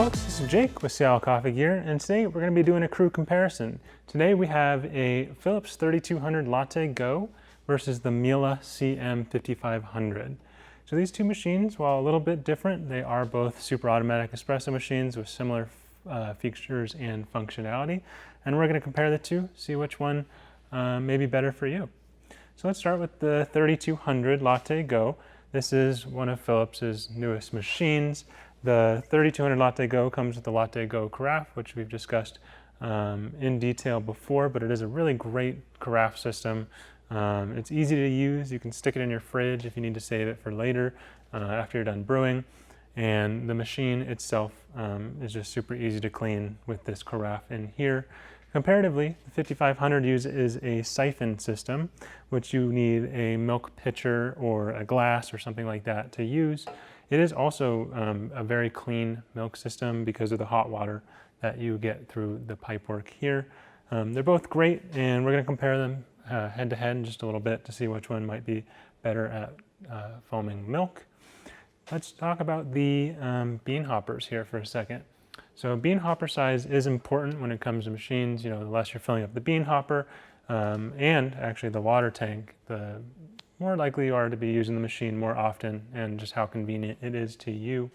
folks, this is Jake with Seattle Coffee Gear, and today we're going to be doing a crew comparison. Today we have a Philips 3200 LatteGo versus the Miele CM5500. So these two machines, while a little bit different, they are both super automatic espresso machines with similar features and functionality. And we're going to compare the two, see which one may be better for you. So let's start with the 3200 LatteGo. This is one of Philips's newest machines. The 3200 LatteGo comes with the LatteGo carafe, which we've discussed in detail before, but it is a really great carafe system. It's easy to use. You can stick it in your fridge if you need to save it for later after you're done brewing. And the machine itself is just super easy to clean with this carafe in here. Comparatively, the 5500 uses a siphon system, which you need a milk pitcher or a glass or something like that to use. It is also a very clean milk system because of the hot water that you get through the pipework here. They're both great, and we're going to compare them head to head in just a little bit to see which one might be better at foaming milk. Let's talk about the bean hoppers here for a second. So bean hopper size is important when it comes to machines. You know, the less you're filling up the bean hopper and actually the water tank, the more likely you are to be using the machine more often, and just how convenient it is to you.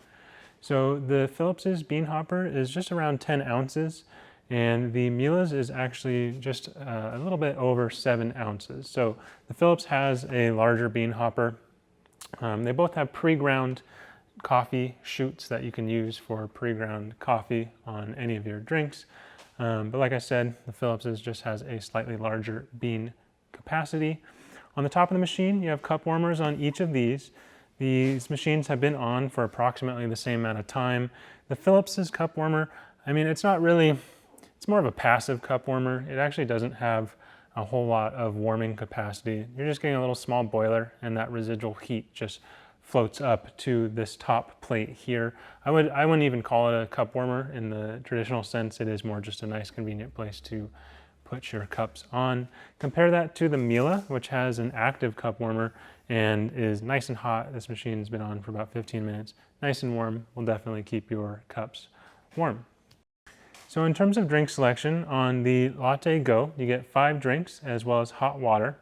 So the Philips's bean hopper is just around 10 ounces, and the Miele's is actually just a little bit over 7 ounces. So the Philips has a larger bean hopper. They both have pre-ground coffee chutes that you can use for pre-ground coffee on any of your drinks. But like I said, the Philips's just has a slightly larger bean capacity. On the top of the machine, you have cup warmers on each of these. These machines have been on for approximately the same amount of time. The Philips's cup warmer, I mean, it's not really, it's more of a passive cup warmer. It actually doesn't have a whole lot of warming capacity. You're just getting a little small boiler, and that residual heat just floats up to this top plate here. I wouldn't even call it a cup warmer in the traditional sense. It is more just a nice convenient place to put your cups on. Compare that to the Miele, which has an active cup warmer and is nice and hot. This machine's been on for about 15 minutes. Nice and warm, will definitely keep your cups warm. So in terms of drink selection, on the LatteGo, you get 5 drinks as well as hot water.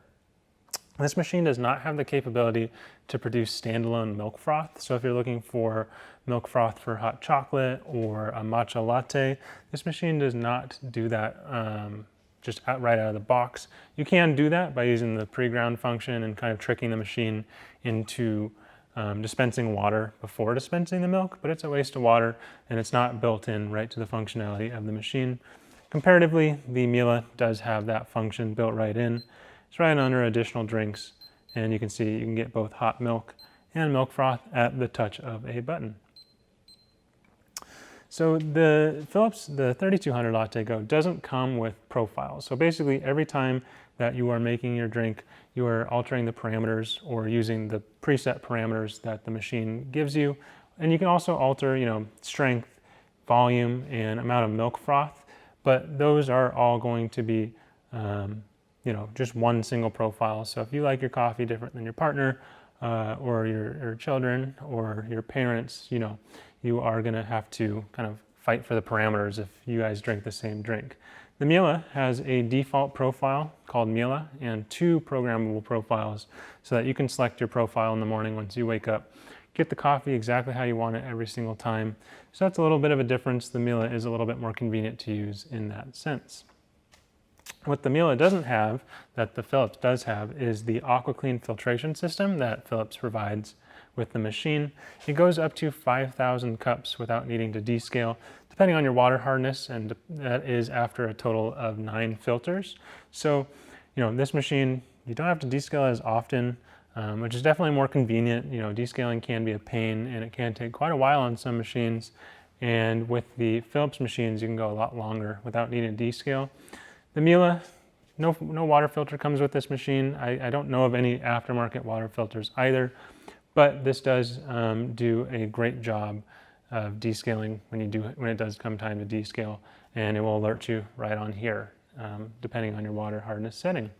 This machine does not have the capability to produce standalone milk froth. So if you're looking for milk froth for hot chocolate or a matcha latte, this machine does not do that just right out of the box. You can do that by using the pre-ground function and kind of tricking the machine into dispensing water before dispensing the milk, but it's a waste of water and it's not built in right to the functionality of the machine. Comparatively, the Miele does have that function built right in. It's right under additional drinks, and you can see you can get both hot milk and milk froth at the touch of a button. So the Philips, the 3200 LatteGo doesn't come with profiles. So basically every time that you are making your drink, you are altering the parameters or using the preset parameters that the machine gives you. And you can also alter, you know, strength, volume, and amount of milk froth, but those are all going to be, you know, just one single profile. So if you like your coffee different than your partner or your children or your parents, you know, you are going to have to kind of fight for the parameters if you guys drink the same drink. The Miele has a default profile called Miele and 2 programmable profiles so that you can select your profile in the morning once you wake up. Get the coffee exactly how you want it every single time. So that's a little bit of a difference. The Miele is a little bit more convenient to use in that sense. What the Miele doesn't have, that the Philips does have, is the Aquaclean filtration system that Philips provides with the machine. It goes up to 5,000 cups without needing to descale, depending on your water hardness, and that is after a total of 9 filters. So, you know, this machine, you don't have to descale as often, which is definitely more convenient. You know, descaling can be a pain, and it can take quite a while on some machines. And with the Philips machines, you can go a lot longer without needing to descale. The Miele, no water filter comes with this machine. I don't know of any aftermarket water filters either, but this does do a great job of descaling when it does come time to descale, and it will alert you right on here, depending on your water hardness setting.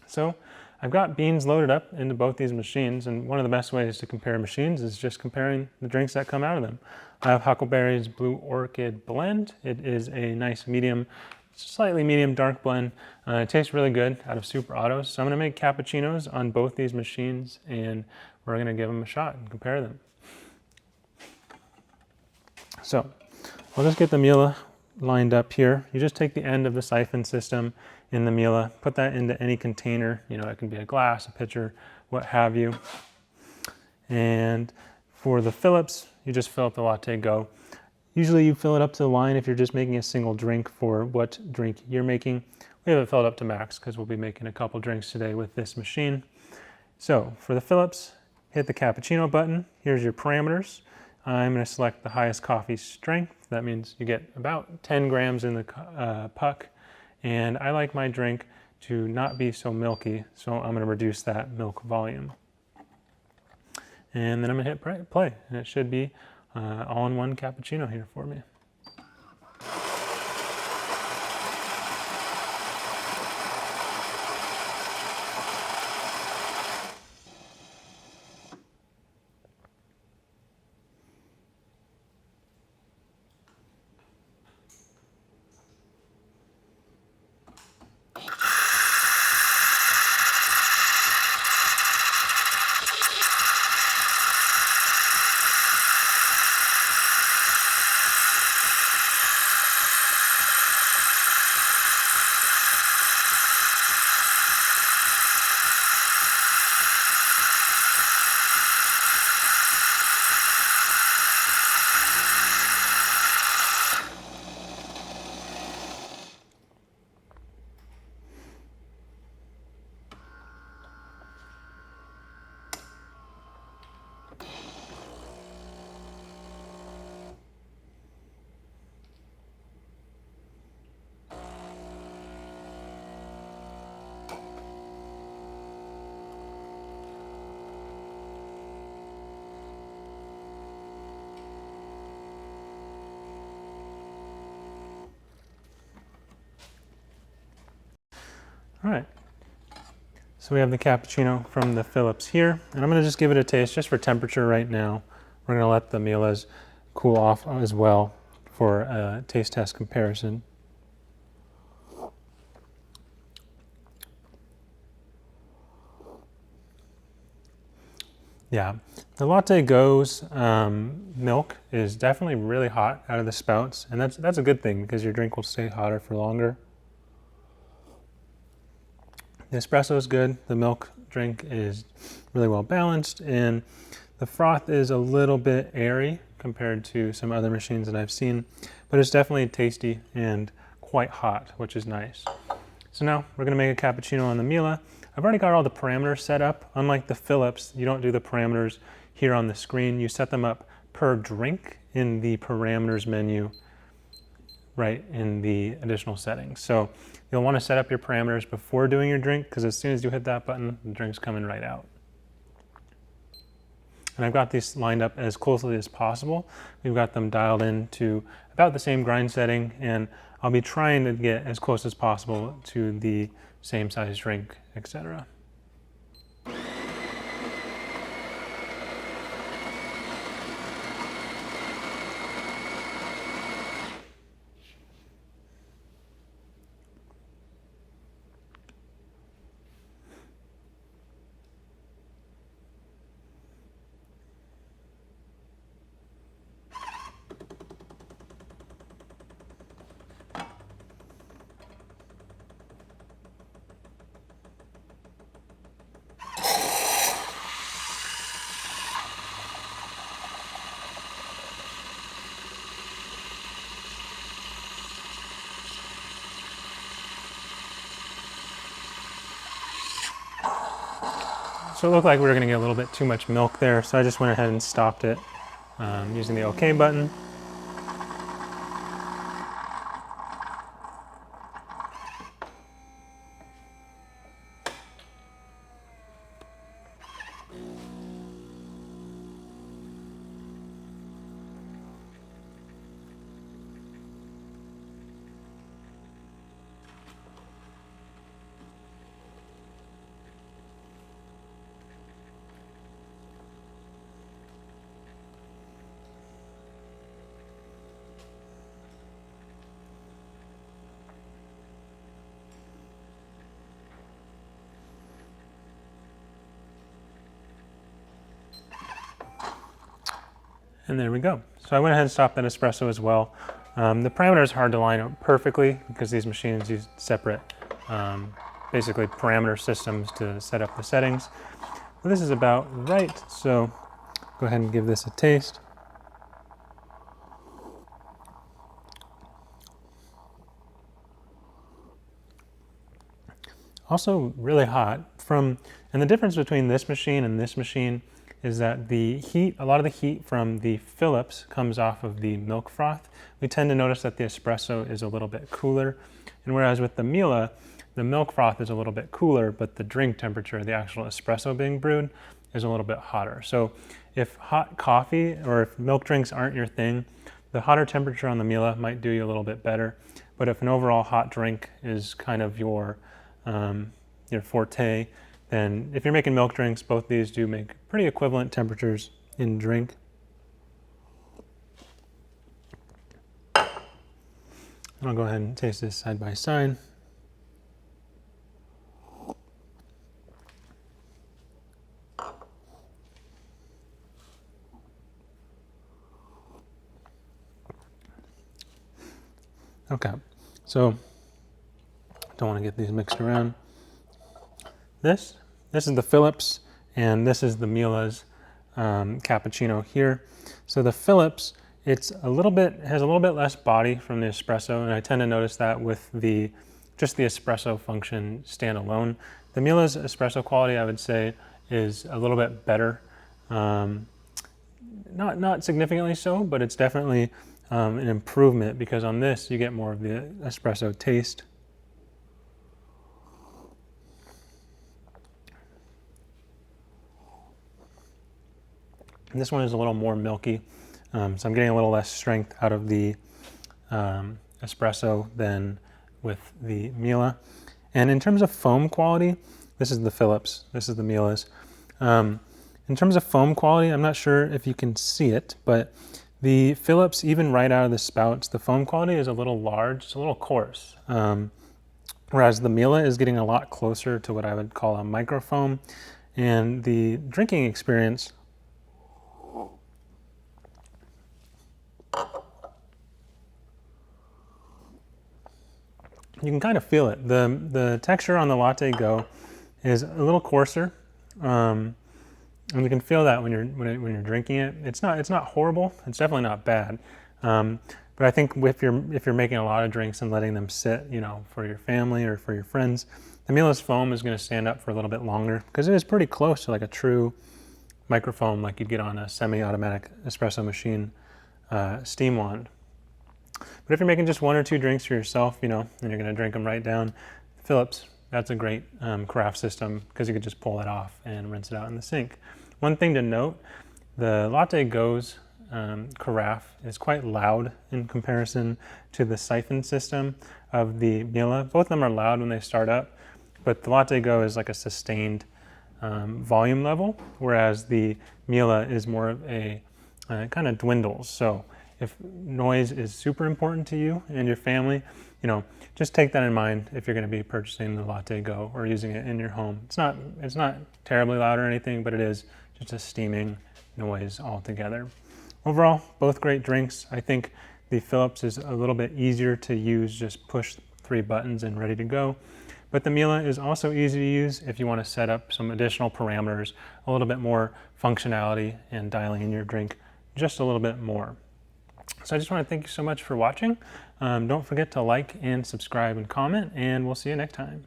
So I've got beans loaded up into both these machines, and one of the best ways to compare machines is just comparing the drinks that come out of them. I have Huckleberry's Blue Orchid blend. It is a nice medium, slightly medium dark blend. It tastes really good out of Super Autos. So I'm gonna make cappuccinos on both these machines, and we're gonna give them a shot and compare them. So we'll just get the Miele lined up here. You just take the end of the siphon system in the Miele, put that into any container. You know, it can be a glass, a pitcher, what have you. And for the Phillips, you just fill up the LatteGo. Usually you fill it up to the line if you're just making a single drink for what drink you're making. We have it filled up to max because we'll be making a couple drinks today with this machine. So for the Phillips, hit the cappuccino button. Here's your parameters. I'm going to select the highest coffee strength. That means you get about 10 grams in the puck. And I like my drink to not be so milky, so I'm going to reduce that milk volume. And then I'm going to hit play, and it should be all-in-one cappuccino here for me. All right, so we have the cappuccino from the Phillips here, and I'm going to just give it a taste just for temperature right now. We're going to let the Miele's cool off as well for a taste test comparison. Yeah, the LatteGo's milk is definitely really hot out of the spouts, and that's a good thing because your drink will stay hotter for longer. The espresso is good, the milk drink is really well balanced, and the froth is a little bit airy compared to some other machines that I've seen, but it's definitely tasty and quite hot, which is nice. So now we're gonna make a cappuccino on the Miele. I've already got all the parameters set up. Unlike the Phillips, you don't do the parameters here on the screen. You set them up per drink in the parameters menu right in the additional settings. So you'll want to set up your parameters before doing your drink, because as soon as you hit that button, the drink's coming right out. And I've got these lined up as closely as possible. We've got them dialed in to about the same grind setting, and I'll be trying to get as close as possible to the same size drink, etc. So it looked like we were going to get a little bit too much milk there, so I just went ahead and stopped it using the OK button. And there we go. So I went ahead and stopped that espresso as well. The parameter is hard to line up perfectly because these machines use separate, basically parameter systems to set up the settings. But this is about right, so go ahead and give this a taste. Also really hot. And the difference between this machine and this machine is that the heat, a lot of the heat from the Philips comes off of the milk froth. We tend to notice that the espresso is a little bit cooler. And whereas with the Miele, the milk froth is a little bit cooler, but the drink temperature, the actual espresso being brewed, is a little bit hotter. So if hot coffee or if milk drinks aren't your thing, the hotter temperature on the Miele might do you a little bit better. But if an overall hot drink is kind of your forte, then if you're making milk drinks, both these do make pretty equivalent temperatures in drink. And I'll go ahead and taste this side by side. Okay, so don't want to get these mixed around. This is the Philips, and this is the Miele's cappuccino here. So the Philips, has a little bit less body from the espresso, and I tend to notice that with just the espresso function standalone. The Miele's espresso quality, I would say, is a little bit better. Not significantly so, but it's definitely an improvement because on this you get more of the espresso taste. This one is a little more milky, so I'm getting a little less strength out of the espresso than with the Miele. And in terms of foam quality, this is the Philips, this is the Miele's. In terms of foam quality, I'm not sure if you can see it, but the Philips, even right out of the spouts, the foam quality is a little large, it's a little coarse. Whereas the Miele is getting a lot closer to what I would call a microfoam. And the drinking experience, you can kind of feel it. The texture on the LatteGo is a little coarser, and you can feel that when you're drinking it. It's not horrible. It's definitely not bad. But I think if you're making a lot of drinks and letting them sit, for your family or for your friends, the Miele's foam is going to stand up for a little bit longer because it is pretty close to like a true microfoam like you'd get on a semi-automatic espresso machine steam wand. But if you're making just one or two drinks for yourself, and you're going to drink them right down, Philips, that's a great carafe system because you could just pull it off and rinse it out in the sink. One thing to note, the LatteGo's carafe is quite loud in comparison to the siphon system of the Miele. Both of them are loud when they start up, but the LatteGo is like a sustained volume level, whereas the Miele is more of a kind of dwindles. So if noise is super important to you and your family, just take that in mind if you're going to be purchasing the LatteGo or using it in your home. It's not terribly loud or anything, but it is just a steaming noise altogether. Overall, both great drinks. I think the Philips is a little bit easier to use, just push 3 buttons and ready to go. But the Miele is also easy to use if you want to set up some additional parameters, a little bit more functionality, and dialing in your drink just a little bit more. So I just want to thank you so much for watching. Don't forget to like and subscribe and comment, and we'll see you next time.